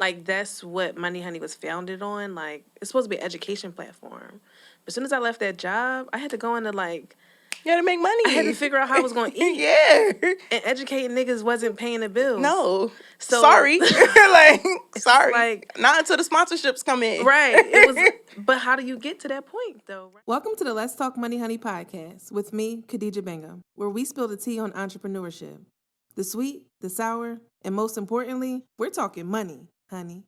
Like, that's what Money Honey was founded on. Like, it's supposed to be an education platform. But as soon as I left that job, I had to go into, like, You gotta make money. I had to figure out how I was going to eat. Yeah. And educating niggas wasn't paying the bills. No. So, sorry. Like, sorry. like, not until the sponsorships come in. Right. It was, but how do you get to that point, though? Welcome to the Let's Talk Money Honey podcast with me, Khadija Bingham, where we spill the tea on entrepreneurship. The sweet, the sour, and most importantly, we're talking money, honey.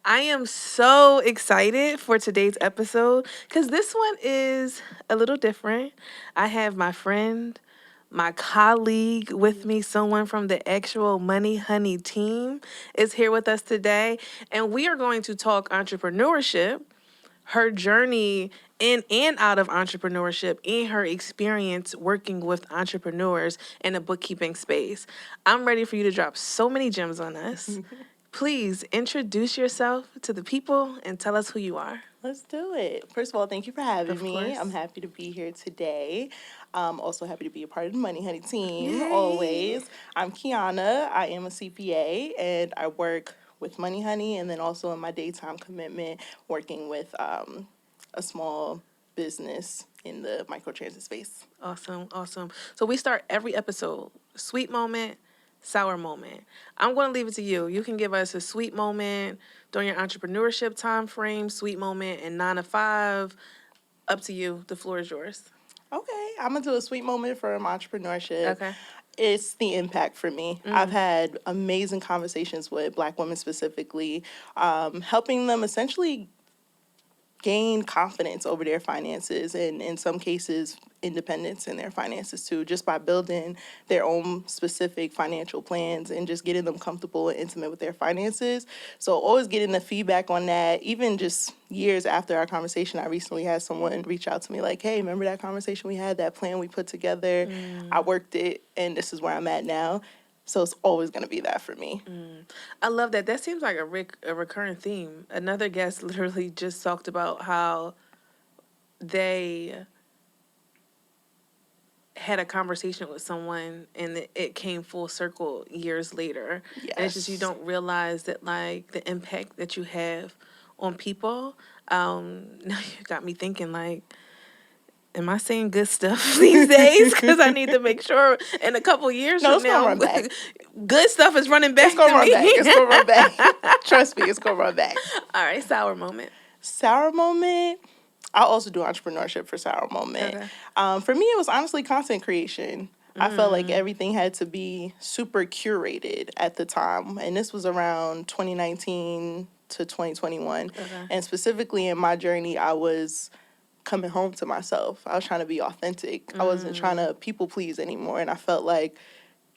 I am so excited for today's episode because this one is a little different. I have my friend, my colleague with me, someone from the actual Money Honey team is here with us today. And we are going to talk entrepreneurship, her journey in and out of entrepreneurship, and her experience working with entrepreneurs in a bookkeeping space. I'm ready for you to drop so many gems on us. Please introduce yourself to the people and tell us who you are. Let's do it. First of all, thank you for having Of me. course. I'm happy to be here today. I'm also happy to be a part of the Money Honey team, Yay. always. I'm Keanna. I am a CPA, and I work with Money Honey, and then also in my daytime commitment, working with a small business in the microtransit space. Awesome, awesome. So we start every episode, sweet moment, sour moment. I'm going to leave it to you. You can give us a sweet moment during your entrepreneurship time frame, sweet moment, and 9 to 5. Up to you. The floor is yours. Okay, I'm going to do a sweet moment for my entrepreneurship. Okay. It's the impact for me. I've had amazing conversations with Black women specifically, helping them essentially gain confidence over their finances and in some cases independence in their finances too, just by building their own specific financial plans and just getting them comfortable and intimate with their finances. So always getting the feedback on that. Even just years after our conversation, I recently had someone reach out to me like, hey, remember that conversation we had, that plan we put together? I worked it and this is where I'm at now. So it's always going to be that for me. I love that. That seems like a recurring theme. Another guest literally just talked about how they had a conversation with someone and it came full circle years later. Yes. And it's just you don't realize that, like, the impact that you have on people. Now you got me thinking, like, am I saying good stuff these days? Because I need to make sure in a couple years No, from it's gonna now, run back. good stuff is running back It's gonna to run me. back. It's gonna run back. Trust me, it's gonna run back. All right, sour moment. Sour moment. I also do entrepreneurship for sour moment. Okay. For me, it was honestly content creation. I felt like everything had to be super curated at the time, and this was around 2019 to 2021. Okay. And specifically in my journey, I was coming home to myself. I was trying to be authentic. I wasn't trying to people please anymore, and I felt like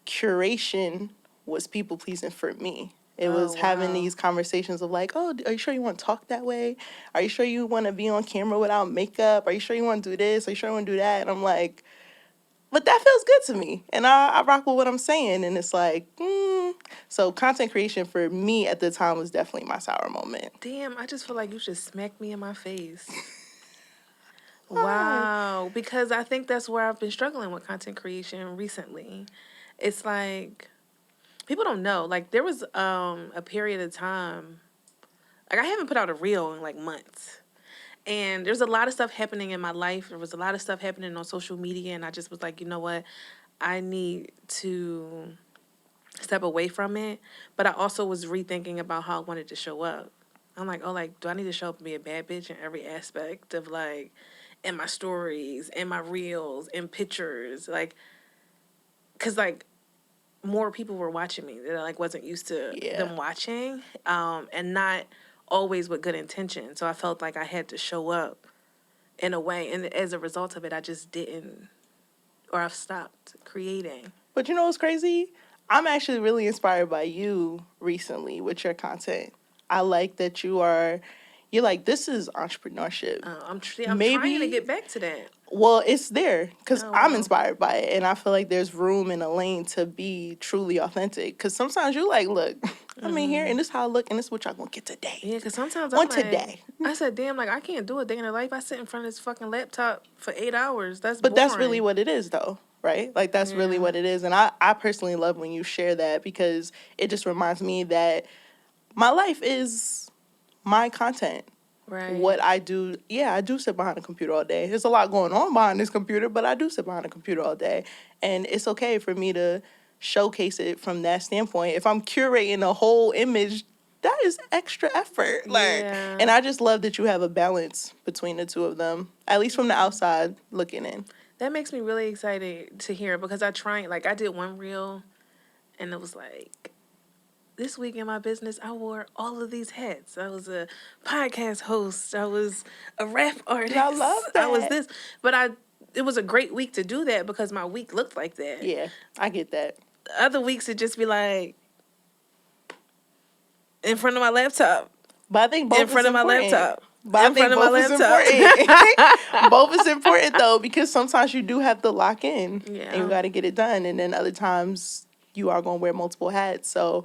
curation was people pleasing for me. It was having these conversations of like, oh, are you sure you want to talk that way? Are you sure you want to be on camera without makeup? Are you sure you want to do this? Are you sure you want to do that? And I'm like, but that feels good to me. And I rock with what I'm saying. And it's like, So content creation for me at the time was definitely my sour moment. Damn, I just feel like you just smacked me in my face. Wow. Because I think that's where I've been struggling with content creation recently. It's like, people don't know. Like, there was a period of time, like, I haven't put out a reel in, like, months. And there's a lot of stuff happening in my life. There was a lot of stuff happening on social media. And I just was like, you know what? I need to step away from it. But I also was rethinking about how I wanted to show up. I'm like, oh, like, do I need to show up and be a bad bitch in every aspect of, like, in my stories, in my reels, in pictures? Like, because, like, more people were watching me that I, like, wasn't used to them watching, and not always with good intention. So I felt like I had to show up in a way. And as a result of it, I just didn't, or I've stopped creating. But you know what's crazy? I'm actually really inspired by you recently with your content. I like that you're like, this is entrepreneurship. I'm trying to get back to that. Well, it's there because I'm wow. inspired by it. And I feel like there's room in a lane to be truly authentic. Because sometimes you're like, look, I'm in here and this is how I look and this is what y'all going to get today. Yeah, because sometimes On I'm like, today. I said, damn, like, I can't do a day in the life. I sit in front of this fucking laptop for 8 hours. That's But boring. that's really what it is, though. right? Like, that's really Yeah. what it is. And I personally love when you share that, because it just reminds me that my life is my content. Right. What I do, yeah, I do sit behind a computer all day. There's a lot going on behind this computer, but I do sit behind a computer all day. And it's okay for me to showcase it from that standpoint. If I'm curating a whole image, that is extra effort. Like, Yeah. and I just love that you have a balance between the two of them, at least from the outside looking in. That makes me really excited to hear because I tried, like, I did one reel and it was like, this week in my business, I wore all of these hats. I was a podcast host. I was a rap And I love artist. I was that. this. But it was a great week to do that because my week looked like that. Yeah, I get that. Other weeks, it'd just be like, in front of my laptop. But I think In both is front of my important. laptop. But I In front think of my both is laptop. important. Both is important though, because sometimes you do have to lock in and you Yeah. got to get it done, and then other times you are going to wear multiple hats. So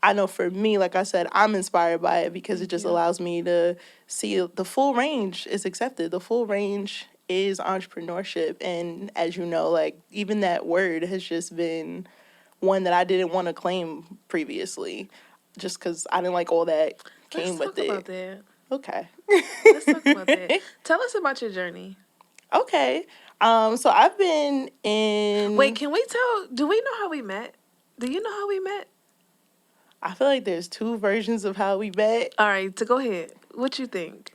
I know for me, like I said, I'm inspired by it because it Thank just you. allows me to see the full range is accepted. The full range is entrepreneurship, and as you know, like, even that word has just been one that I didn't want to claim previously, just because I didn't like all that Let's came with talk about it. that. Okay. Let's talk about that. Tell us about your journey. Okay. So I've been Wait, in. can we tell? Do we know how we met? Do you know how we met? I feel like there's two versions of how we met. All right, to go ahead. What you think?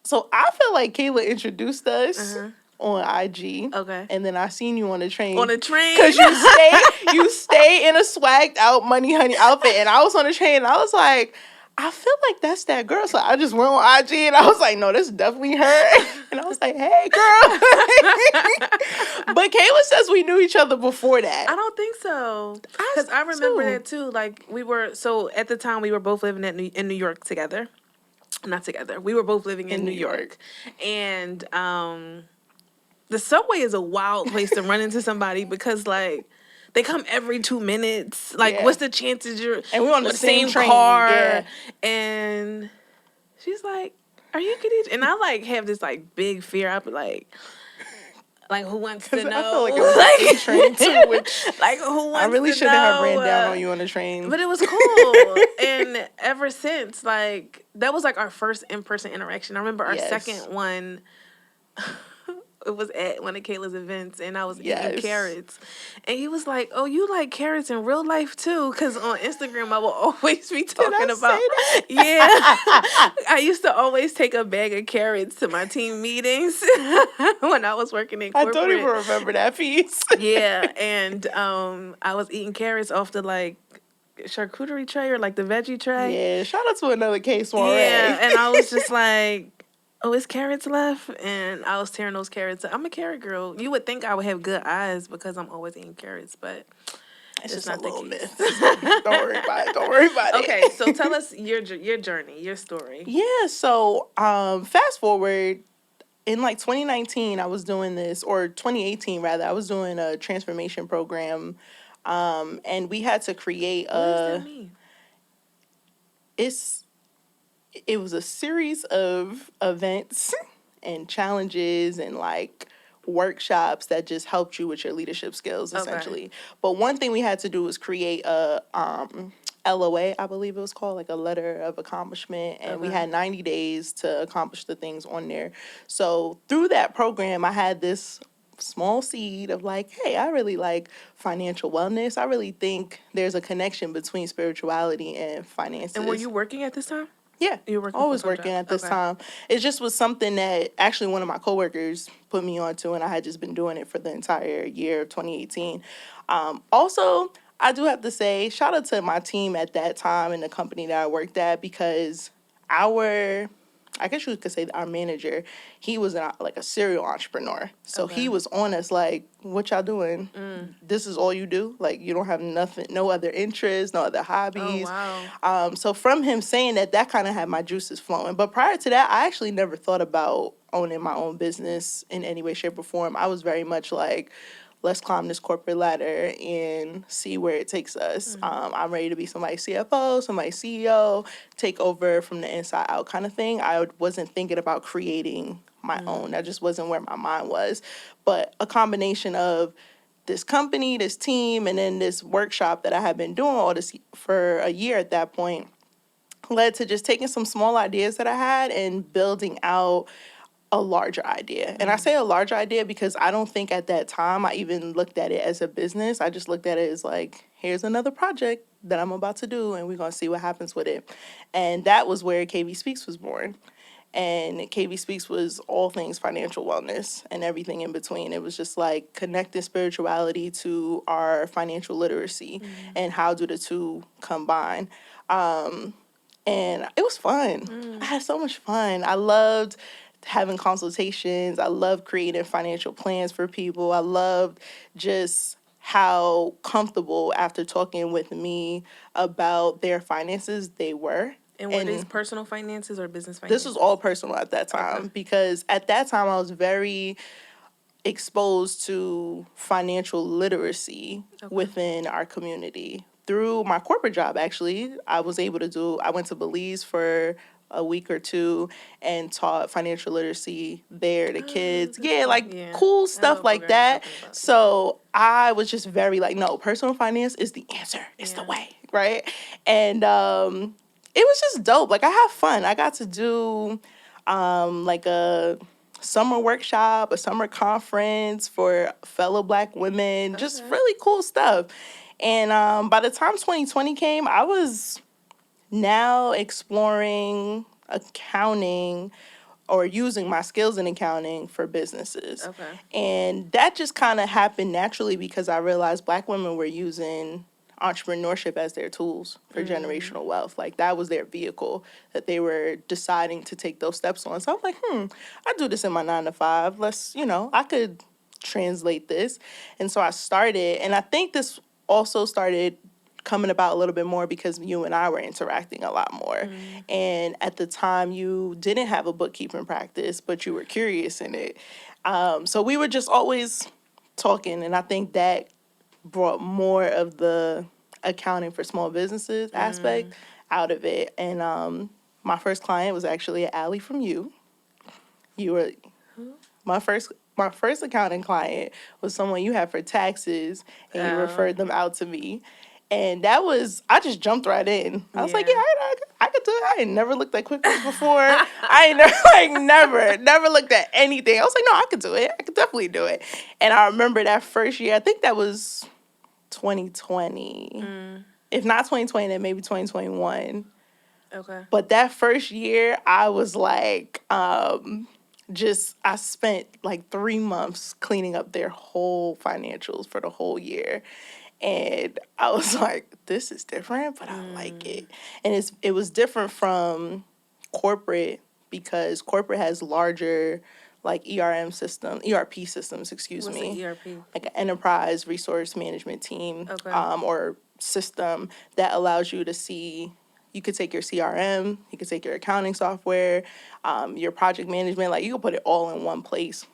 So I feel like Kayla introduced Uh us huh. on IG, Okay. and then I seen you on the On train a train. because you stay in a swagged out Money Honey outfit, and I was on the train, and I was like, I feel like that's that girl. So I just went on IG, and I was like, no, that's definitely her. And I was like, hey, girl. But Kayla says we knew each other before that. I don't think so. I Because I remember too. that too. Like, we were, so at the time, we were both living in New York together. Not together. We were both living in In New New York. York. And the subway is a wild place to run into somebody because, like, they come every 2 minutes. Like, Yeah. what's the chances you're And we on the with the same same train. car? Yeah. And she's like, "Are you kidding?" And I like have this like big fear. I be like who wants to Because I feel know? like it was the A train too, which Like who I wants really to shouldn't have ran down know? on you on the train. But it was cool. And ever since, like, that was like our first in person interaction. I remember our Yes. second one. It was at one of Kayla's events, and I was eating Yes. carrots, and he was like, "Oh, you like carrots in real life too?" Because on Instagram, I will always be Did I talking say about, that? yeah. I used to always take a bag of carrots to my team meetings when I was working in I don't even corporate. remember that piece. Yeah, and I was eating carrots off the like charcuterie tray or like the veggie tray. Yeah, shout out to another case, Yeah, Moray. and I was just like, "Oh, it's carrots left," and I was tearing those carrots up. I'm a carrot girl. You would think I would have good eyes because I'm always eating carrots, but It's it's just a not the little case. myth. Don't worry about it. Don't worry about it. Okay, so tell us your journey, your story. Yeah, so fast forward in like 2019, I was doing this, or 2018 rather, I was doing a transformation program, and we had to create What does that mean? it's it was a series of events and challenges and like workshops that just helped you with your leadership skills Okay. essentially. But one thing we had to do was create a LOA, I believe it was called, like a letter of accomplishment, and we Okay. had 90 days to accomplish the things on there. So through that program, I had this small seed of like, hey, I really like financial wellness. I really think there's a connection between spirituality and And were finances. you working at this time? Yeah, You were working a full always time working job. at this Okay. time. It just was something that actually one of my coworkers put me onto, and I had just been doing it for the entire year of 2018. Also, I do have to say, shout out to my team at that time and the company that I worked at, because our I guess you could say that our manager, he was like a serial entrepreneur. So he Okay. was on us like, what y'all doing? Mm. This is all you do? Like, you don't have nothing, no other interests, no other Oh hobbies. wow. So from him saying that, that kind of had my juices flowing. But prior to that, I actually never thought about owning my own business in any way, shape, or form. I was very much like, let's climb this corporate ladder and see where it takes us. I'm ready to be somebody's CFO, somebody's CEO, take over from the inside out kind of thing. I wasn't thinking about creating my own. That just wasn't where my mind was. But a combination of this company, this team, and then this workshop that I had been doing all this for a year at that point led to just taking some small ideas that I had and building out a larger idea. And I say a larger idea because I don't think at that time I even looked at it as a business. I just looked at it as like, here's another project that I'm about to do and we're going to see what happens with it. And that was where KV Speaks was born. And KV Speaks was all things financial wellness and everything in between. It was just like connecting spirituality to our financial literacy and how do the two combine. And it was fun. I had so much fun. I loved having consultations. I loved creating financial plans for people. I loved just how comfortable after talking with me about their finances they were. And were these personal finances or business This finances? was all personal at that time because at that time I was very exposed to financial literacy within our community. Through my corporate job, actually, I went to Belize for a week or two and taught financial literacy there to kids. Yeah, like cool stuff like that. So I was just very like, no, personal finance is the answer. It's the way, right? And it was just dope. Like I had fun. I got to do like a summer workshop, a summer conference for fellow Black women, just really cool stuff. And by the time 2020 came, I was now exploring accounting or using my skills in accounting for businesses. And that just kind of happened naturally because I realized Black women were using entrepreneurship as their tools for generational wealth. Like that was their vehicle that they were deciding to take those steps on. So I'm like, I do this in my 9 to 5. I could translate this. And so I started, and I think this also started coming about a little bit more because you and I were interacting a lot more. And at the time you didn't have a bookkeeping practice, but you were curious in it. So we were just always talking, and I think that brought more of the accounting for small businesses aspect out of it. And my first client was actually Allie from you. You were my first accounting client was someone you had for taxes, and you referred them out to me. And I just jumped right in. I was like, yeah, I could do it. I ain't never looked at QuickBooks before. I ain't never looked at anything. I was like, no, I could do it. I could definitely do it. And I remember that first year, I think that was 2020. If not 2020, then maybe 2021. But that first year, I was like, I spent like 3 months cleaning up their whole financials for the whole year. And I was like, this is different, but I like it. And it was different from corporate because corporate has larger like ERP systems, excuse What's me. an ERP? Like an enterprise resource management team or system that allows you to see. You could take your CRM, you could take your accounting software, your project management, like you could put it all in one place.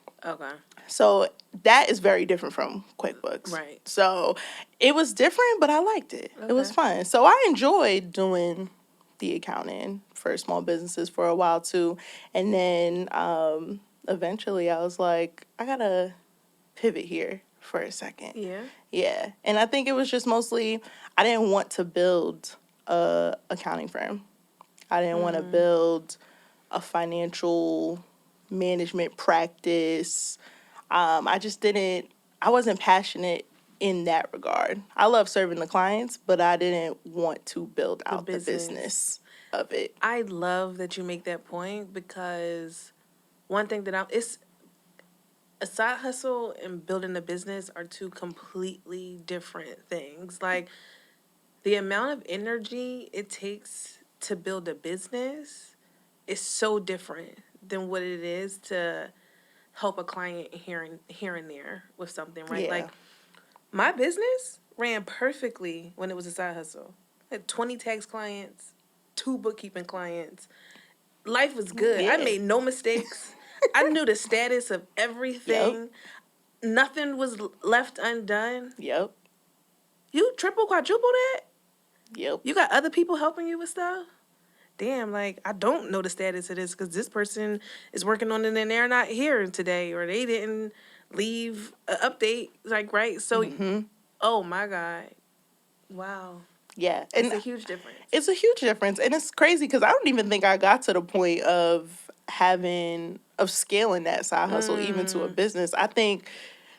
So that is very different from QuickBooks. Right. So it was different, but I liked it. It was fun. So I enjoyed doing the accounting for small businesses for a while too. And then eventually I was like, I gotta pivot here for a second. Yeah. And I think it was just mostly, I didn't want to build a accounting firm. I didn't want to build a financial management practice. I wasn't passionate in that regard. I love serving the clients, but I didn't want to build out the business of it. I love that you make that point because one thing that it's a side hustle and building a business are two completely different things. Like the amount of energy it takes to build a business is so different than what it is to help a client here and there with something, right? Yeah. Like my business ran perfectly when it was a side hustle. I had 20 tax clients, 2 bookkeeping clients. Life was good. Yeah. I made no mistakes. I knew the status of everything. Yep. Nothing was left undone. Yep. You triple, quadruple that? Yep. You got other people helping you with stuff? Damn, like, I don't know the status of this because this person is working on it and they're not here today or they didn't leave an update, like, right? So, oh my God. Wow. Yeah. It's And a huge difference. it's a huge difference. And it's crazy because I don't even think I got to the point of scaling that side hustle even to a business. I think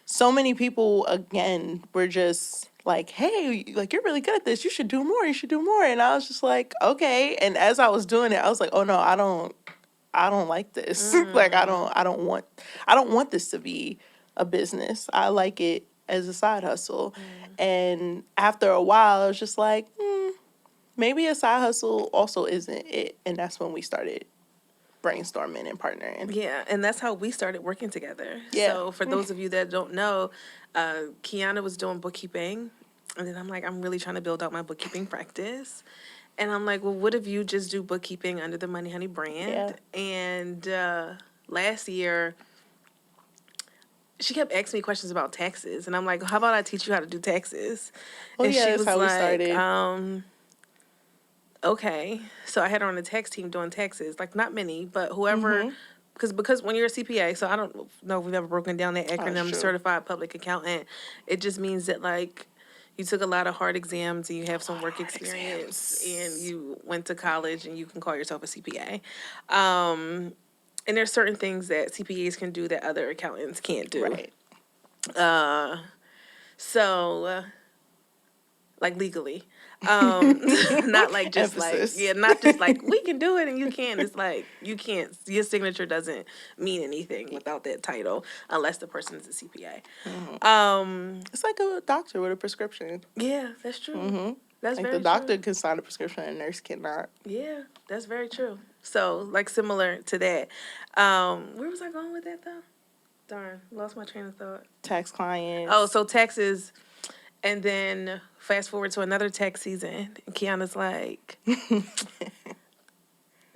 so many people, again, were just like, hey, like, you're really good at this. You should do more. You should do more. And I was just like, okay. And as I was doing it, I was like, oh no, I don't like this. Like, I don't want this to be a business. I like it as a side hustle. And after a while, I was just like, maybe a side hustle also isn't it. And that's when we started brainstorming and partnering. Yeah, and that's how we started working together. Yeah. So for those of you that don't know, Keanna was doing bookkeeping, and then I'm like, I'm really trying to build out my bookkeeping practice. And I'm like, well, what if you just do bookkeeping under the Money Honey Yeah. brand? And last year, she kept asking me questions about taxes, and I'm like, how about I teach you how to do taxes? Oh, And yeah, she that's was how we like, started. okay. So I had her on the tax team doing taxes, like not many, but whoever, because when you're a CPA, so I don't know if we've ever broken down that Oh, that's acronym, true. Certified Public Accountant. It just means that like you took a lot of hard exams and you have some work Hard experience exams. and you went to college and you can call yourself a CPA. And there's certain things that CPAs can do that other accountants can't do. Right. So like legally. Not like just like, Emphasis. yeah, not just like we can do it and you can. It's like you can't, your signature doesn't mean anything without that title unless the person's a CPA. It's like a doctor with a prescription. Yeah, that's true. That's Like, the very doctor true. can sign a prescription and a nurse cannot. Yeah, that's very true. So like similar to that. Where was I going with that though? Darn, lost my train of thought. Tax clients. Oh, so taxes. And then fast forward to another tax season, and Keanna's like,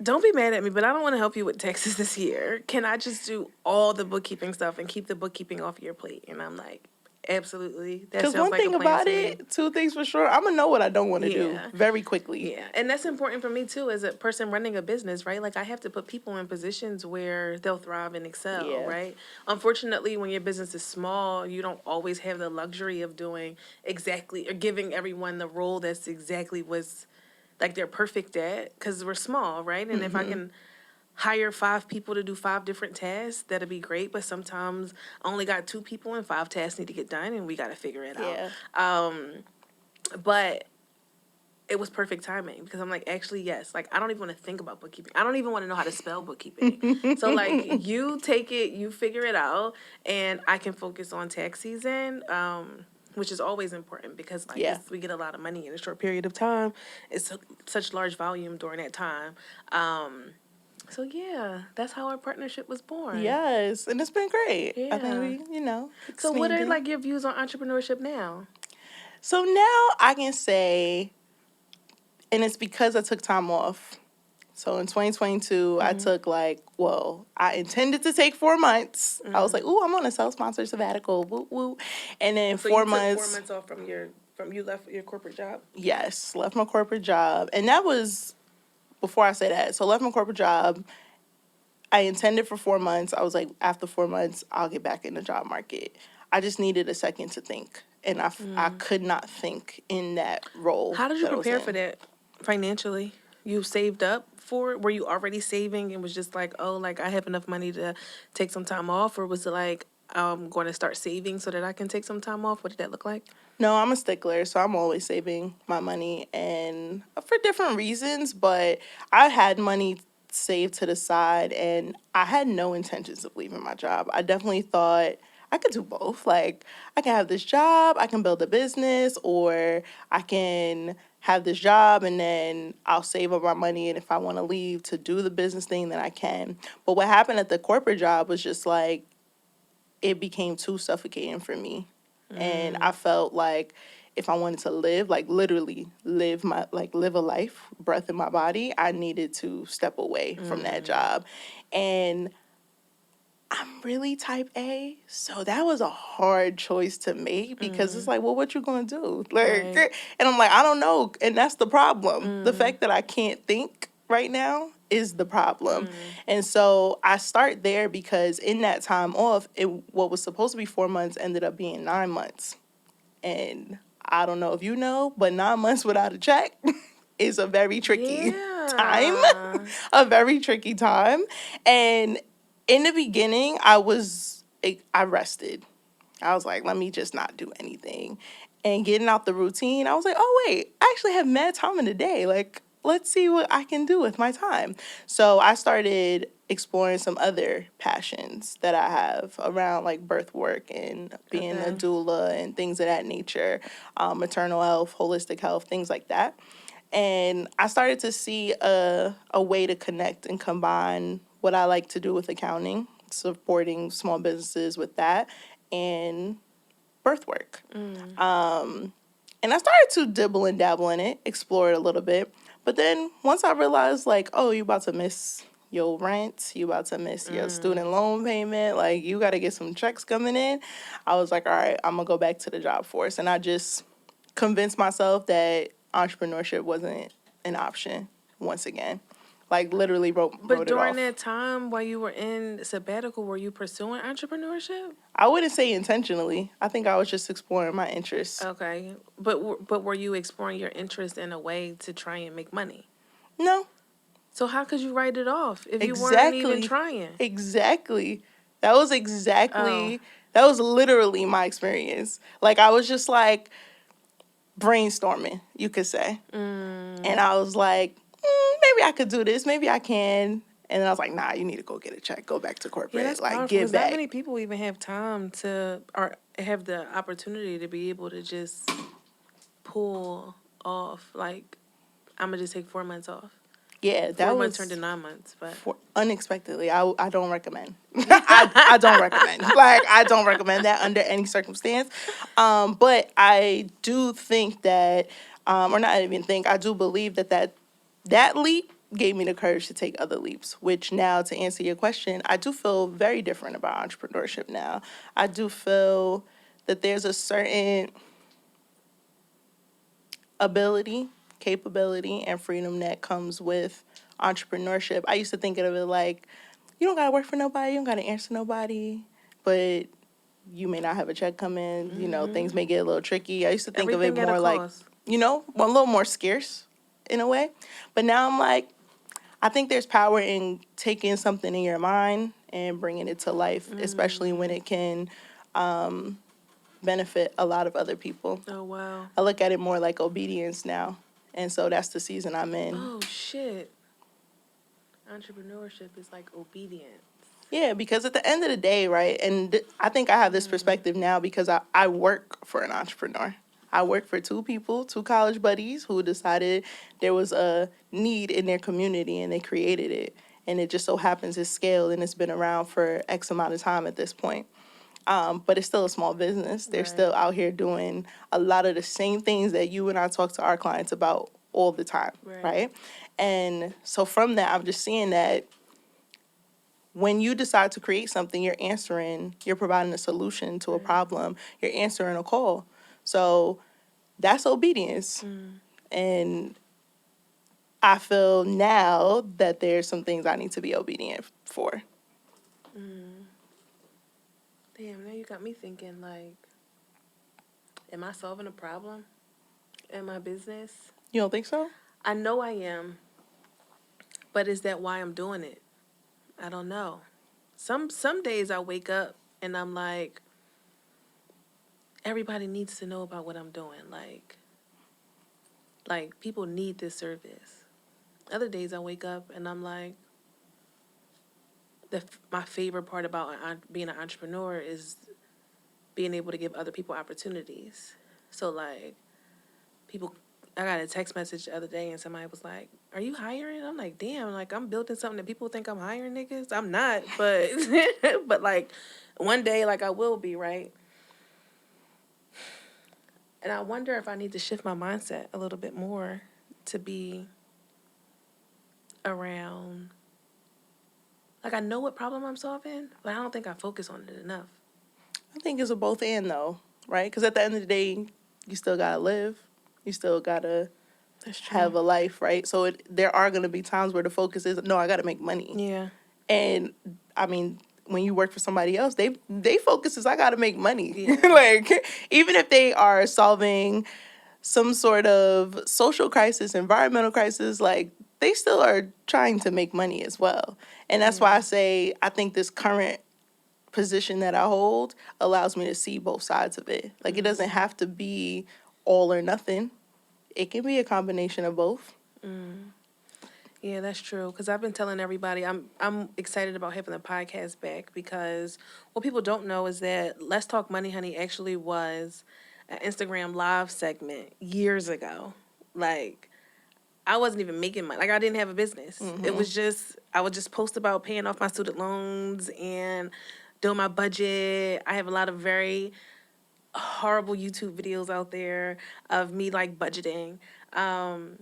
don't be mad at me, but I don't want to help you with taxes this year. Can I just do all the bookkeeping stuff and keep the bookkeeping off your plate? And I'm like, absolutely. That Because sounds one like a thing plan about to me. it, two things for sure, I'm going to know what I don't want to do Yeah. very quickly. Yeah. And that's important for me too as a person running a business, right? Like I have to put people in positions where they'll thrive and excel, Yeah. right? Unfortunately, when your business is small, you don't always have the luxury of doing exactly or giving everyone the role that's exactly what's like they're perfect at because we're small, right? And if I can hire 5 people to do 5 different tasks, that'd be great. But sometimes I only got 2 people and 5 tasks need to get done and we got to figure it Yeah. out. But it was perfect timing because I'm like, actually, yes. Like, I don't even want to think about bookkeeping. I don't even want to know how to spell bookkeeping. So, like, you take it, you figure it out, and I can focus on tax season, which is always important because, like, Yeah. we get a lot of money in a short period of time. It's such large volume during that time. So, yeah, that's how our partnership was born. Yes. And it's been great. I think Yeah. we, So, what are, expanding. like, your views on entrepreneurship now? So now I can say, and it's because I took time off. So in 2022, I took I intended to take 4 months. I was like, ooh, I'm on a self-sponsored sabbatical, woo woo. And then So, 4 you took months. 4 months off from you left your corporate job? Yes, left my corporate job. And that was before I say that. So left my corporate job. I intended for 4 months. I was like, after 4 months, I'll get back in the job market. I just needed a second to think. And I could not think in that role. How did you that I was prepare in. for that financially? You saved up for it? Were you already saving and was just like, oh, like I have enough money to take some time off? Or was it like, I'm going to start saving so that I can take some time off? What did that look like? No, I'm a stickler, so I'm always saving my money and for different reasons, but I had money saved to the side and I had no intentions of leaving my job. I definitely thought I could do both. Like, I can have this job, I can build a business, or I can have this job and then I'll save up my money, and if I want to leave to do the business thing, then I can. But what happened at the corporate job was just like it became too suffocating for me. And I felt like if I wanted to live, like literally live live a life, breath in my body, I needed to step away from that job. And I'm really type A, so that was a hard choice to make because it's like, well, what you gonna do? Like, Right. and I'm like, I don't know, and that's the problem. The fact that I can't think right now is the problem. And so I start there because in that time off, what was supposed to be 4 months ended up being 9 months. And I don't know if you know, but 9 months without a check is a very tricky time. Yeah. A very tricky time. And in the beginning, I rested. I was like, let me just not do anything. And getting out the routine, I was like, oh, wait, I actually have mad time in the day. Like, let's see what I can do with my time. So I started exploring some other passions that I have around like birth work and being a Okay. doula and things of that nature, maternal health, holistic health, things like that. And I started to see a way to connect and combine what I like to do with accounting, supporting small businesses with that, and birth work. And I started to dibble and dabble in it, explore it a little bit. But then once I realized, like, oh, you about to miss your rent, you about to miss your student loan payment, like, you got to get some checks coming in. I was like, all right, I'm going to go back to the job force. And I just convinced myself that entrepreneurship wasn't an option once again. Like, literally But wrote it during off. that time while you were in sabbatical, were you pursuing entrepreneurship? I wouldn't say intentionally. I think I was just exploring my interests. Okay. But were you exploring your interest in a way to try and make money? No, So how could you write it off if you weren't even exactly. trying? Exactly. That was Oh. exactly, that was literally my experience. Like, I was just like brainstorming, you could say. And I was like, maybe I could do this. Maybe I can. And then I was like, nah, you need to go get a check. Go back to Yeah, corporate. that's Like, powerful get because not back. many people even have time to or have the opportunity to be able to just pull off. Like, I'm gonna just take 4 months off. Yeah, that 4 months turned to was 9 months, but unexpectedly. I don't recommend. I don't recommend. Like, I don't recommend that under any circumstance. But I do think that, or not even think, I do believe that leap gave me the courage to take other leaps, which now, to answer your question, I do feel very different about entrepreneurship now. I do feel that there's a certain ability, capability, and freedom that comes with entrepreneurship. I used to think of it like, you don't gotta work for nobody, you don't gotta answer nobody, but you may not have a check come in, things may get a little tricky. I used to think of it everything at a more like, cost. a little more scarce in a way. But now I'm like, I think there's power in taking something in your mind and bringing it to life, especially when it can benefit a lot of other people. Oh wow. I look at it more like obedience now. And so that's the season I'm in. Oh shit. Entrepreneurship is like obedience. Yeah, because at the end of the day, right, and I think I have this perspective now because I work for an entrepreneur. I work for two people, two college buddies who decided there was a need in their community and they created it. And it just so happens it's scaled and it's been around for X amount of time at this point. But it's still a small business. They're still Right. out here doing a lot of the same things that you and I talk to our clients about all the time, Right. right? And so from that, I'm just seeing that when you decide to create something, you're providing a solution to a Right. problem, you're answering a call. So that's obedience. And I feel now that there's some things I need to be obedient for. Damn, now you got me thinking like, am I solving a problem in my business? You don't think so? I know I am, but is that why I'm doing it? I don't know. Some days I wake up and I'm like, everybody needs to know about what I'm doing. Like people need this service. Other days I wake up and I'm like, my favorite part about being an entrepreneur is being able to give other people opportunities. So like people, I got a text message the other day and somebody was like, "Are you hiring?" I'm like, "Damn, like I'm building something that people think I'm hiring niggas. I'm not, but but like one day like I will be, right?" And I wonder if I need to shift my mindset a little bit more to be around, like I know what problem I'm solving, but I don't think I focus on it enough. I think it's a both and though, right? Because at the end of the day, you still gotta live. You still gotta That's true. have a life, right? So there are going to be times where the focus is, no, I got to make money. Yeah. And I mean, when you work for somebody else, they focus is I got to make money. Yeah. Like, even if they are solving some sort of social crisis, environmental crisis, like they still are trying to make money as well. And that's why I say I think this current position that I hold allows me to see both sides of it. Like, it doesn't have to be all or nothing. It can be a combination of both. Yeah, that's true. Because I've been telling everybody I'm excited about having the podcast back because what people don't know is that Let's Talk Money, Honey actually was an Instagram live segment years ago. Like, I wasn't even making money. Like, I didn't have a business. It was just I would just post about paying off my student loans and doing my budget. I have a lot of very horrible YouTube videos out there of me like budgeting. Um,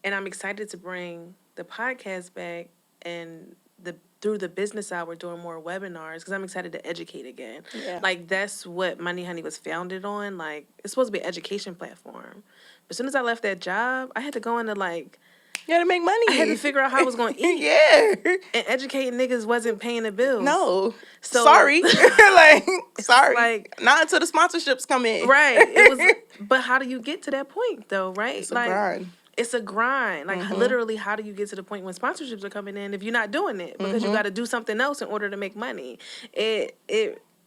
and I'm excited to bring the podcast back and the through the business hour doing more webinars because I'm excited to educate again. Yeah. Like that's what Money Honey was founded on. Like it's supposed to be an education platform. But as soon as I left that job, I had to go into like You gotta make money. I had to figure out how I was gonna eat. Yeah. And educating niggas wasn't paying the bills. No. So sorry. Like, sorry. like not until the sponsorships come in. right. It was but how do you get to that point though, right? It's a like grind. it's a grind. Like literally, how do you get to the point when sponsorships are coming in if you're not doing it because you got to do something else in order to make money? It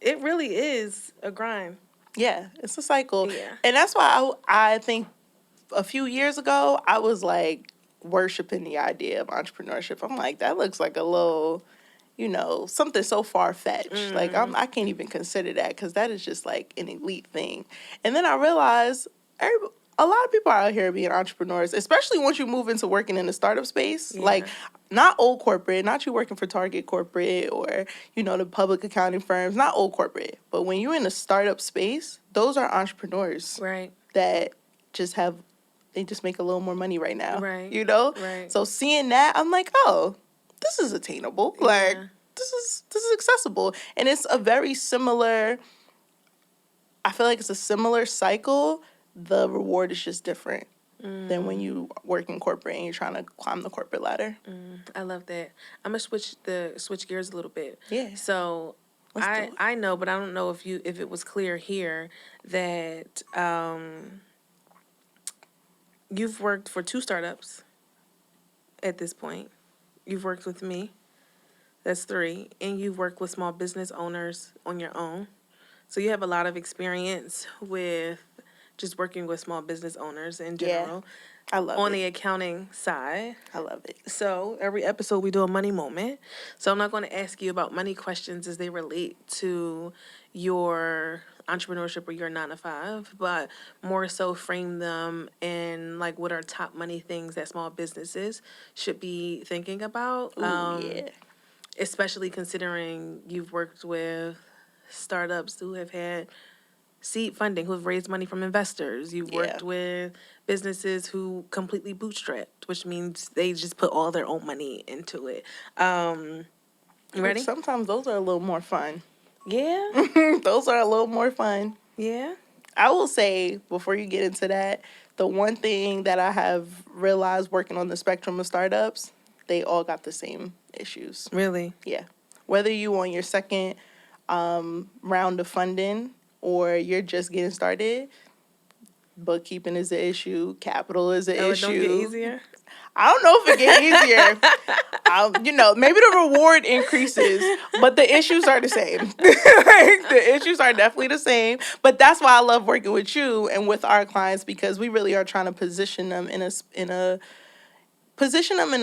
really is a grind. Yeah, it's a cycle. Yeah. And that's why I think a few years ago, I was like worshiping the idea of entrepreneurship. I'm like, that looks like a little, something so far fetched. Like, I can't even consider that because that is just like an elite thing. And then I realized a lot of people are out here being entrepreneurs, especially once you move into working in the startup space. Yeah. Like, not old corporate, not you working for Target corporate or, the public accounting firms, not old corporate. But when you're in the startup space, those are entrepreneurs Right. that they just make a little more money right now. Right. Right. So seeing that, I'm like, oh, this is attainable. Like, Yeah. this is accessible. And it's a very similar, I feel like it's a similar cycle. The reward is just different than when you work in corporate and you're trying to climb the corporate ladder. I love that. I'm gonna switch gears a little bit. Yeah. So Let's do it. I know, but I don't know if it was clear here that you've worked for 2 startups at this point. You've worked with me. That's 3. And you've worked with small business owners on your own. So you have a lot of experience with just working with small business owners in general. I love on it. the accounting side. I love it. So every episode we do a money moment. So I'm not going to ask you about money questions as they relate to your entrepreneurship or your 9 to 5, but more so frame them in like what are top money things that small businesses should be thinking about. Ooh, yeah. Especially considering you've worked with startups who have had seed funding, who have raised money from investors. You've worked with businesses who completely bootstrapped, which means they just put all their own money into it. You ready? Sometimes those are a little more fun. Yeah. Those are a little more fun. Yeah. I will say, before you get into that, the one thing that I have realized working on the spectrum of startups, they all got the same issues. Really? Yeah. Whether you on your second round of funding or you're just getting started, bookkeeping is an issue, capital is an issue. It don't get easier? I don't know if it gets easier. Maybe the reward increases, but the issues are the same. Like, the issues are definitely the same. But that's why I love working with you and with our clients, because we really are trying to position them in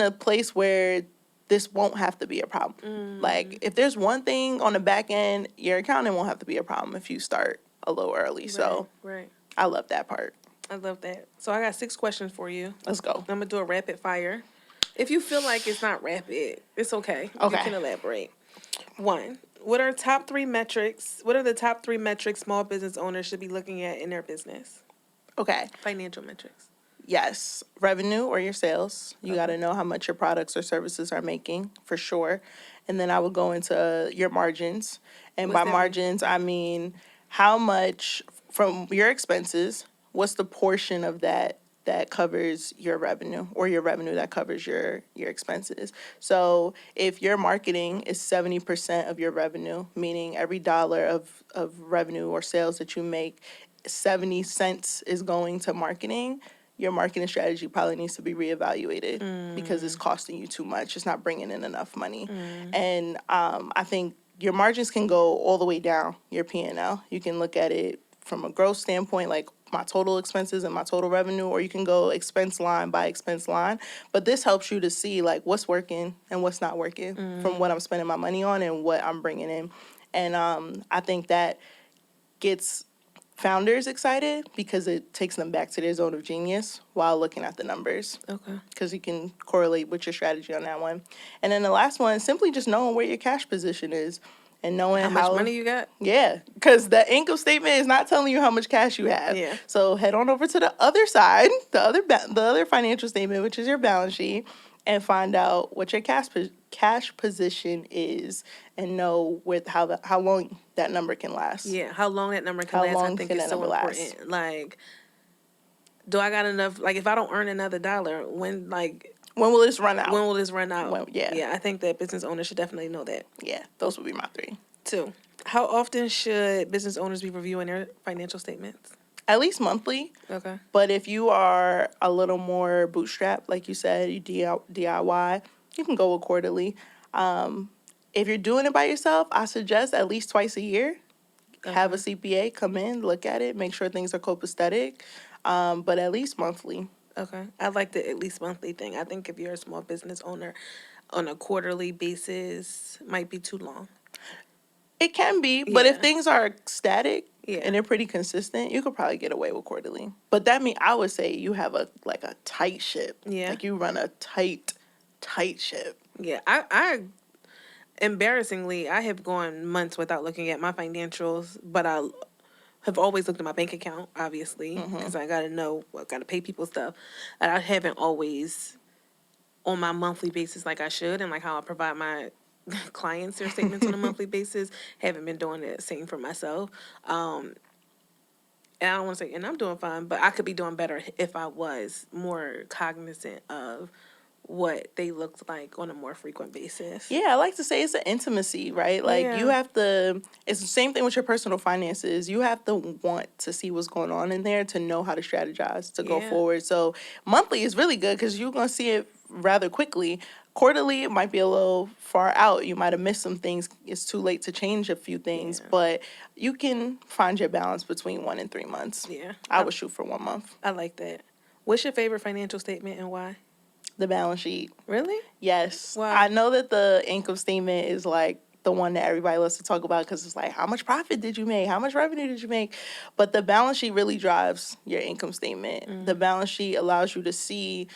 a place where this won't have to be a problem. Like, if there's one thing on the back end, your accounting won't have to be a problem if you start a little early. So Right. I love that part. I love that. So I got 6 questions for you. Let's go. I'm gonna do a rapid fire. If you feel like it's not rapid, it's okay. Okay. You can elaborate. 1. What are the top 3 metrics small business owners should be looking at in their business? Okay. Financial metrics. Yes, revenue or your sales. You got to know how much your products or services are making, for sure. And then I would go into your margins. And What's by that margins, I mean how much from your expenses, what's the portion of that that covers your revenue, or your revenue that covers your expenses. So if your marketing is 70% of your revenue, meaning every dollar of revenue or sales that you make, 70 cents is going to marketing, your marketing strategy probably needs to be reevaluated because it's costing you too much. It's not bringing in enough money. And I think your margins can go all the way down your P&L. You can look at it from a growth standpoint, like my total expenses and my total revenue, or you can go expense line by expense line. But this helps you to see like what's working and what's not working from what I'm spending my money on and what I'm bringing in. And I think that gets founders excited because it takes them back to their zone of genius while looking at the numbers. Okay. Because you can correlate with your strategy on that one. And then the last one, simply just knowing where your cash position is and knowing How much money you got? Yeah, because the income statement is not telling you how much cash you have. Yeah. So head on over to the other side, the other financial statement, which is your balance sheet, and find out what your cash position is, and know with how long that number can last. Yeah, how long that number can How last, I long think can is that so number last? important. Like, do I got enough? Like, if I don't earn another dollar, when When will this run out? when will this run out? Yeah. Yeah, I think that business owners should definitely know that. Yeah, those would be my three. Two, how often should business owners be reviewing their financial statements? At least monthly. Okay. But if you are a little more bootstrapped, like you said, you DIY, you can go with quarterly. If you're doing it by yourself, I suggest at least twice a year. Have a CPA come in, look at it, make sure things are copacetic, but at least monthly. Okay. I like the at least monthly thing. I think if you're a small business owner, on a quarterly basis might be too long. It can be, but if Yeah. things are static Yeah. and they're pretty consistent, you could probably get away with quarterly. But that means I would say you have a tight ship. Yeah. Like you run a tight ship. Yeah. I embarrassingly, I have gone months without looking at my financials, but I have always looked at my bank account, obviously, because I got to know, got to pay people stuff. And I haven't always, on my monthly basis, like I should, and like how I provide my clients their statements on a monthly basis, haven't been doing the same for myself. And I don't want to say, and I'm doing fine, but I could be doing better if I was more cognizant of what they looked like on a more frequent basis. Yeah, I like to say it's an intimacy, right? Like you Yeah. have to, it's the same thing with your personal finances. You have to want to see what's going on in there to know how to strategize to go Yeah. forward. So monthly is really good because you're going to see it rather quickly. Quarterly, it might be a little far out. You might have missed some things. It's too late to change a few things, Yeah. but you can find your balance between 1 and 3 months. Yeah. I would shoot for 1 month. I like that. What's your favorite financial statement and why? The balance sheet. Really? Yes. Wow. I know that the income statement is like the one that everybody loves to talk about because it's like, how much profit did you make? How much revenue did you make? But the balance sheet really drives your income statement. The balance sheet allows you to see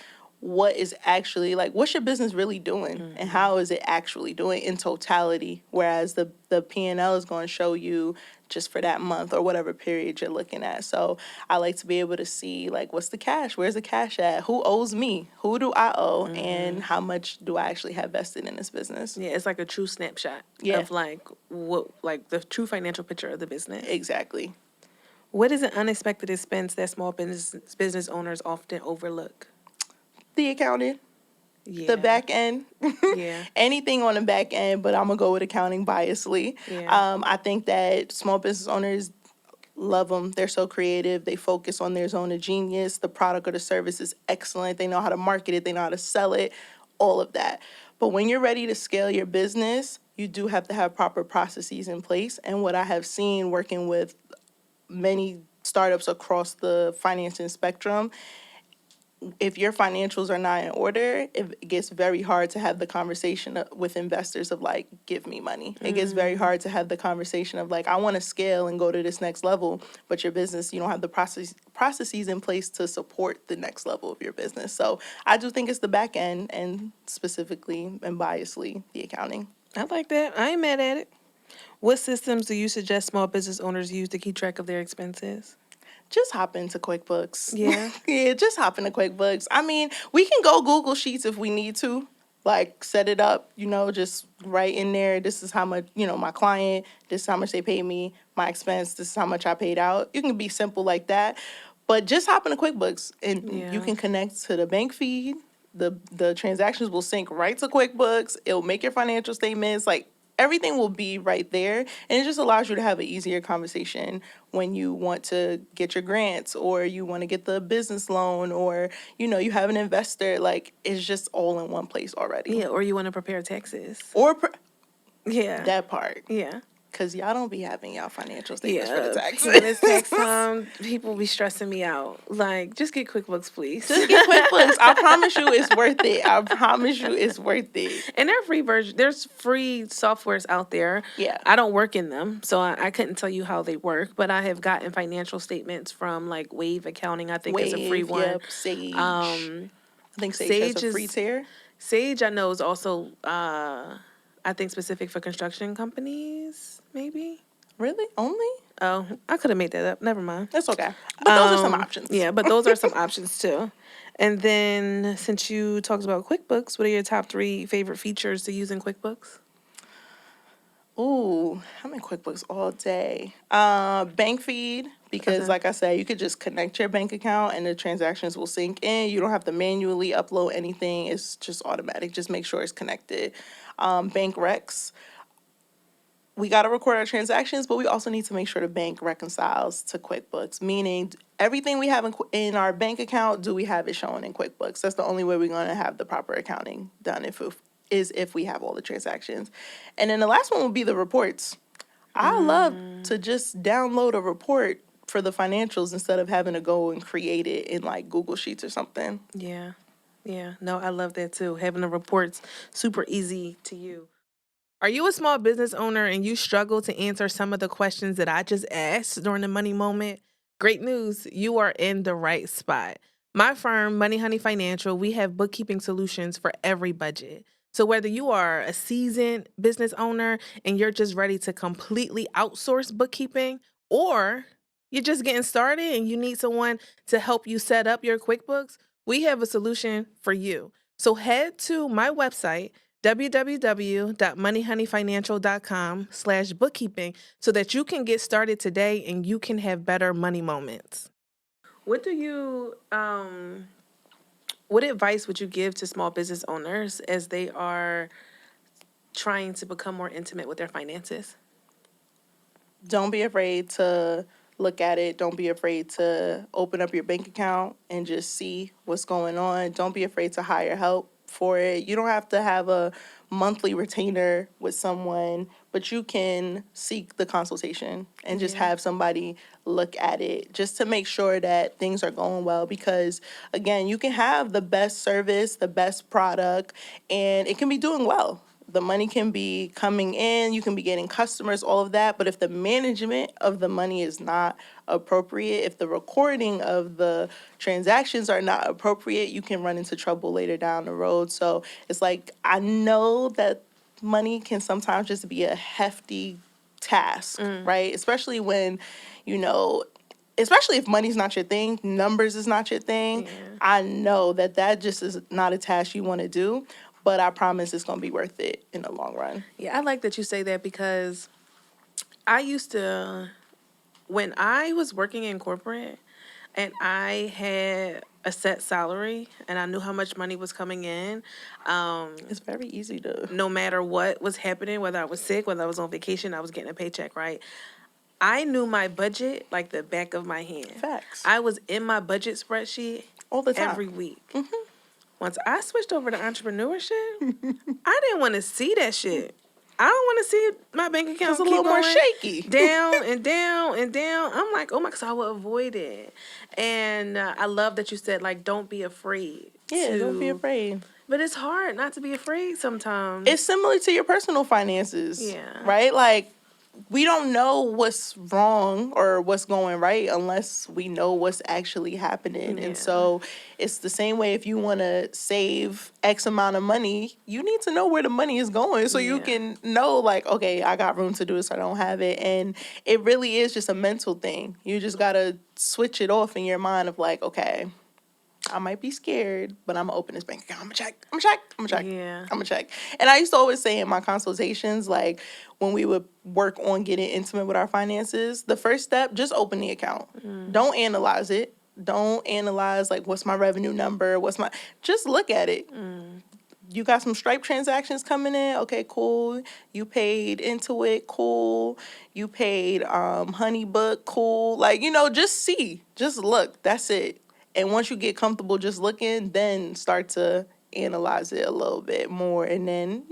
what is actually like, what's your business really doing and how is it actually doing in totality? Whereas the P&L is going to show you just for that month or whatever period you're looking at. So I like to be able to see like, what's the cash? Where's the cash at? Who owes me? Who do I owe? And how much do I actually have vested in this business? Yeah, it's like a true snapshot Yeah. of like the true financial picture of the business. Exactly. What is an unexpected expense that small business owners often overlook? The accounting. Yeah. The back end. Yeah. Anything on the back end, but I'm going to go with accounting biasly. Yeah. I think that small business owners love them. They're so creative. They focus on their zone of genius. The product or the service is excellent. They know how to market it. They know how to sell it, all of that. But when you're ready to scale your business, you do have to have proper processes in place. And what I have seen working with many startups across the financing spectrum, if your financials are not in order, it gets very hard to have the conversation with investors of like, give me money. It gets very hard to have the conversation of like, I want to scale and go to this next level, but your business, you don't have the processes in place to support the next level of your business. So I do think it's the back end and specifically and biasly the accounting. I like that. I ain't mad at it. What systems do you suggest small business owners use to keep track of their expenses? Just hop into QuickBooks. Yeah. Yeah, just hop into QuickBooks. I mean, we can go Google Sheets if we need to. Like, set it up, just right in there. This is how much, my client, this is how much they paid me, my expense, this is how much I paid out. You can be simple like that. But just hop into QuickBooks and you Yeah. can connect to the bank feed. The transactions will sync right to QuickBooks. It'll make your financial statements, like everything will be right there. And it just allows you to have an easier conversation when you want to get your grants or you want to get the business loan or, you have an investor. Like it's just all in one place already. Yeah, or you want to prepare taxes. Or Yeah. that part. Yeah. Because y'all don't be having y'all financial statements for the Yeah. taxes. When it's tax time, people be stressing me out. Like, just get QuickBooks, please. Just get QuickBooks. I promise you it's worth it. I promise you it's worth it. And they're free version. There's free softwares out there. Yeah. I don't work in them, so I couldn't tell you how they work. But I have gotten financial statements from like Wave Accounting. I think is a free Wave, one. yep, Sage. I think Sage has a free tier. Sage. I know is also I think specific for construction companies. Maybe. Really? Only? Oh, I could have made that up. Never mind. That's okay. But those are some options. Yeah, but those are some options too. And then since you talked about QuickBooks, what are your top 3 favorite features to use in QuickBooks? Ooh, I'm in QuickBooks all day. Bank feed, because Okay. like I said, you could just connect your bank account and the transactions will sync in. You don't have to manually upload anything. It's just automatic. Just make sure it's connected. Bank recs. We got to record our transactions, but we also need to make sure the bank reconciles to QuickBooks, meaning everything we have in our bank account, do we have it showing in QuickBooks? That's the only way we're going to have the proper accounting done if we have all the transactions. And then the last one will be the reports. I love to just download a report for the financials instead of having to go and create it in like Google Sheets or something. Yeah. Yeah. No, I love that too. Having the reports super easy to use. Are you a small business owner and you struggle to answer some of the questions that I just asked during the money moment? Great news, you are in the right spot. My firm, Money Honey Financial, we have bookkeeping solutions for every budget. So whether you are a seasoned business owner and you're just ready to completely outsource bookkeeping, or you're just getting started and you need someone to help you set up your QuickBooks, we have a solution for you. So head to my website, www.moneyhoneyfinancial.com/bookkeeping so that you can get started today and you can have better money moments. What advice would you give to small business owners as they are trying to become more intimate with their finances? Don't be afraid to look at it. Don't be afraid to open up your bank account and just see what's going on. Don't be afraid to hire help for it. You don't have to have a monthly retainer with someone, but you can seek the consultation and just Yeah. have somebody look at it just to make sure that things are going well. Because again, you can have the best service, the best product, and it can be doing well. The money can be coming in, you can be getting customers, all of that. But if the management of the money is not appropriate, if the recording of the transactions are not appropriate, you can run into trouble later down the road. So it's like, I know that money can sometimes just be a hefty task, right? Especially when, you know, especially if money's not your thing, numbers is not your thing. Yeah. I know that just is not a task you want to do, but I promise it's going to be worth it in the long run. Yeah, I like that you say that because I used to, when I was working in corporate and I had a set salary and I knew how much money was coming in, It's very easy to. no matter what was happening, whether I was sick, whether I was on vacation, I was getting a paycheck, right? I knew my budget like the back of my hand. Facts. I was in my budget spreadsheet All the time. every week. Once I switched over to entrepreneurship, I didn't want to see that shit. I don't want to see my bank account It's a keep little more going shaky. down and down and down. I'm like, oh my, because I would avoid it. And I love that you said, like, don't be afraid. Yeah, don't be afraid. But it's hard not to be afraid sometimes. It's similar to your personal finances. Yeah. Right? Like, we don't know what's wrong or what's going right unless we know what's actually happening. Yeah. And so it's the same way if you want to save X amount of money, you need to know where the money is going so you Yeah. can know, like, okay, I got room to do this, I don't have it. And it really is just a mental thing. You just got to switch it off in your mind of like, okay, I might be scared, but I'm gonna open this bank account. I'm gonna check. Yeah. I'm gonna check. And I used to always say in my consultations, like when we would work on getting intimate with our finances, the first step, just open the account. Don't analyze it. Don't analyze like what's my revenue number, just look at it. You got some Stripe transactions coming in. Okay, cool. You paid Intuit, cool. You paid Honeybook, cool. Like, just see. Just look. That's it. And once you get comfortable just looking, then start to analyze it a little bit more. And then,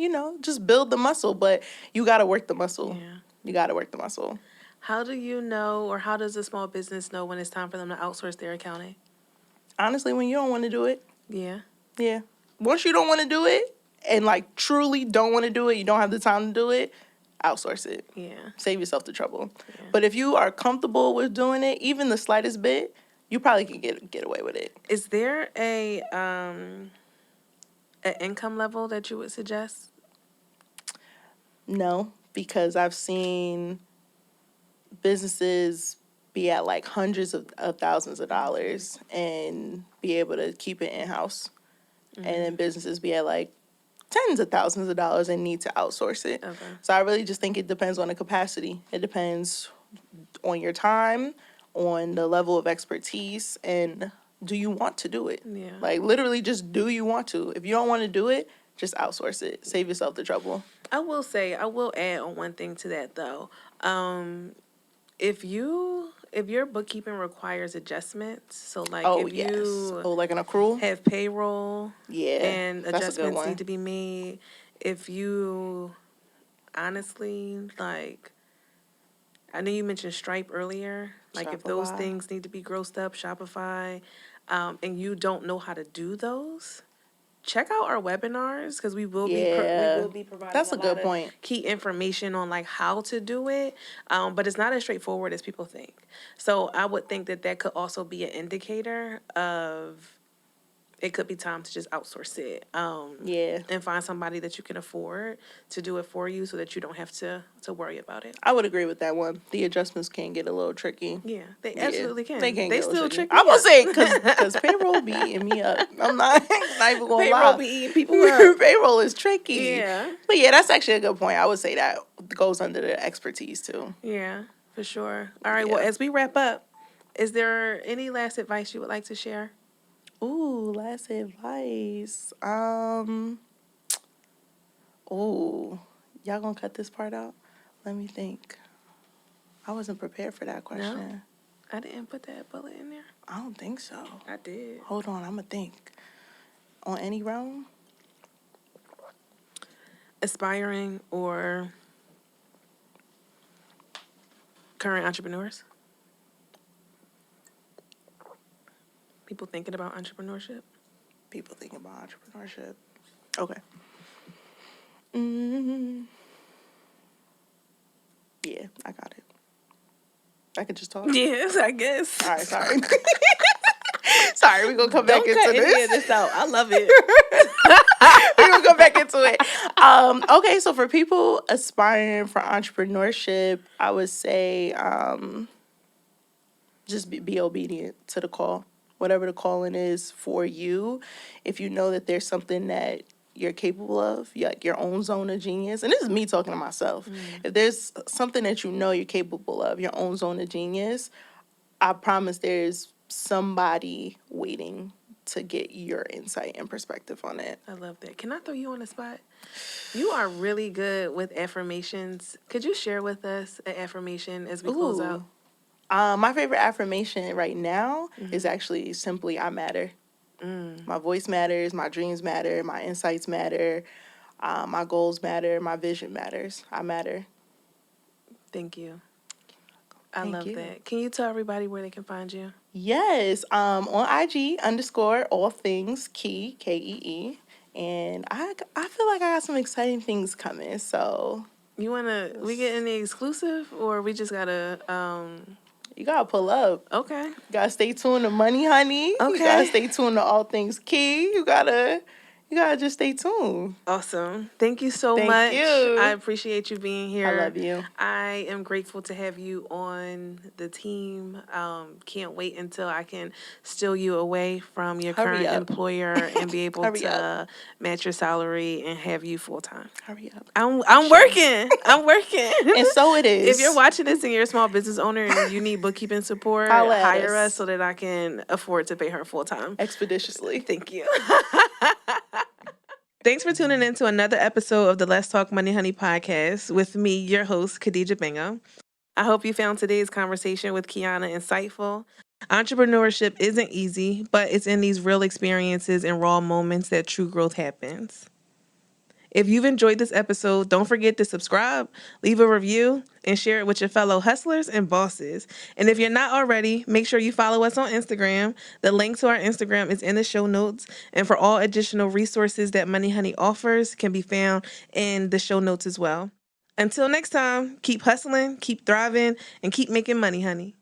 just build the muscle. But you got to work the muscle. Yeah. You got to work the muscle. How do you know, or how does a small business know when it's time for them to outsource their accounting? Honestly, when you don't want to do it. Yeah. Yeah. Once you don't want to do it and like truly don't want to do it, you don't have the time to do it, outsource it. Yeah. Save yourself the trouble. Yeah. But if you are comfortable with doing it, even the slightest bit, you probably can get away with it. Is there an income level that you would suggest? No, because I've seen businesses be at like hundreds of thousands of dollars and be able to keep it in-house. And then businesses be at like tens of thousands of dollars and need to outsource it. Okay. So I really just think it depends on the capacity. It depends on your time, on the level of expertise, and do you want to do it? Yeah. Like literally just do you want to? If you don't want to do it, just outsource it. Save yourself the trouble. I will add on one thing to that though. If your bookkeeping requires adjustments, so like if you like an accrual? have payroll, Yeah. and that's a good adjustments one. need to be made, if you honestly like, I know you mentioned Stripe earlier, like if those Shopify. things need to be grossed up, Shopify, and you don't know how to do those, check out our webinars because we will be providing That's a lot good of point. key information on like how to do it, but it's not as straightforward as people think. So I would think that could also be an indicator of it could be time to just outsource it. And find somebody that you can afford to do it for you so that you don't have to worry about it. I would agree with that one. The adjustments can get a little tricky. Yeah, they absolutely can. They can. They get a still little trick tricky. me I'm gonna up. say because payroll be eating me up. I'm not even gonna Payroll lie. be eating people up. Payroll is tricky. Yeah. But yeah, that's actually a good point. I would say that goes under the expertise too. Yeah, for sure. All right. Well, as we wrap up, is there any last advice you would like to share? Ooh, last advice. Ooh, y'all gonna cut this part out? Let me think. I wasn't prepared for that question. No, I didn't put that bullet in there. I don't think so. I did. Hold on, I'm gonna think. On any realm? Aspiring or current entrepreneurs? People thinking about entrepreneurship? People thinking about entrepreneurship. Okay. Mm-hmm. Yeah, I got it. I could just talk. Yes, I guess. All right, sorry. Sorry, we're going to come back Don't into cut any this. of this out. I love it. We're going to come back into it. Okay, so for people aspiring for entrepreneurship, I would say just be obedient to the call. Whatever the calling is for you, if you know that there's something that you're capable of, like your own zone of genius, and this is me talking to myself. If there's something that you know you're capable of, your own zone of genius, I promise there's somebody waiting to get your insight and perspective on it. I love that. Can I throw you on the spot? You are really good with affirmations. Could you share with us an affirmation as we close out? My favorite affirmation right now is actually simply I matter. My voice matters, my dreams matter, my insights matter, my goals matter, my vision matters. I matter. Thank you. I Thank love you. that. Can you tell everybody where they can find you? Yes, on IG _ all things Key, Kee. And I feel like I got some exciting things coming, so. We get any exclusive or we just gotta, You gotta pull up. okay. You gotta stay tuned to Money Honey. Okay. You gotta stay tuned to All Things Key. You gotta You gotta just stay tuned. Awesome. Thank you so Thank much. I you. appreciate you being I here. love you. I am grateful to have you on the team. Can't wait until I can steal you away from your Hurry current up. employer and be able Hurry up. to match your salary and have you full time. Hurry up. I'm Sure. working. I'm working. And so it If you're is. watching this and you're a small business owner and you need bookkeeping support, Holla at hire us us so that I can afford to pay her full time. expeditiously. Thank you. Thanks for tuning in to another episode of the Let's Talk Money Honey podcast with me, your host, Khadija Bingham. I hope you found today's conversation with Keanna insightful. Entrepreneurship isn't easy, but it's in these real experiences and raw moments that true growth happens. If you've enjoyed this episode, don't forget to subscribe, leave a review, and share it with your fellow hustlers and bosses. And if you're not already, make sure you follow us on Instagram. The link to our Instagram is in the show notes. And for all additional resources that Money Honey offers can be found in the show notes as well. Until next time, keep hustling, keep thriving, and keep making money, honey.